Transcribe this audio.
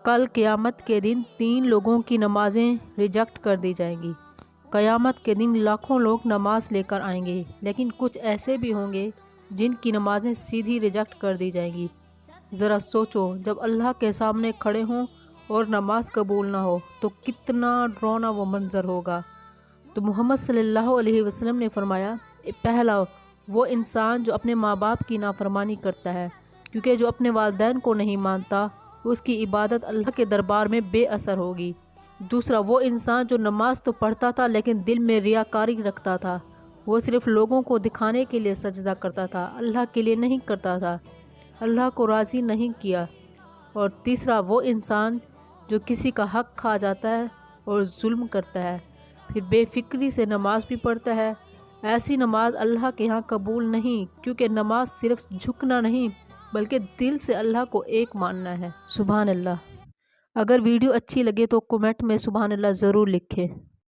کل قیامت کے دن 3 لوگوں کی نمازیں ریجیکٹ کر دی جائیں گی۔ قیامت کے دن لاکھوں لوگ نماز لے کر آئیں گے، لیکن کچھ ایسے بھی ہوں گے جن کی نمازیں سیدھی ریجیکٹ کر دی جائیں گی۔ ذرا سوچو، جب اللہ کے سامنے کھڑے ہوں اور نماز قبول نہ ہو تو کتنا ڈراؤنا وہ منظر ہوگا۔ تو محمد صلی اللہ علیہ وسلم نے فرمایا، پہلا وہ انسان جو اپنے ماں باپ کی نافرمانی کرتا ہے، کیونکہ جو اپنے والدین کو نہیں مانتا اس کی عبادت اللہ کے دربار میں بے اثر ہوگی۔ دوسرا وہ انسان جو نماز تو پڑھتا تھا لیکن دل میں ریاکاری رکھتا تھا، وہ صرف لوگوں کو دکھانے کے لیے سجدہ کرتا تھا، اللہ کے لیے نہیں کرتا تھا، اللہ کو راضی نہیں کیا۔ اور تیسرا وہ انسان جو کسی کا حق کھا جاتا ہے اور ظلم کرتا ہے، پھر بے فکری سے نماز بھی پڑھتا ہے۔ ایسی نماز اللہ کے ہاں قبول نہیں، کیونکہ نماز صرف جھکنا نہیں بلکہ دل سے اللہ کو ایک ماننا ہے۔ سبحان اللہ۔ اگر ویڈیو اچھی لگے تو کمنٹ میں سبحان اللہ ضرور لکھیں۔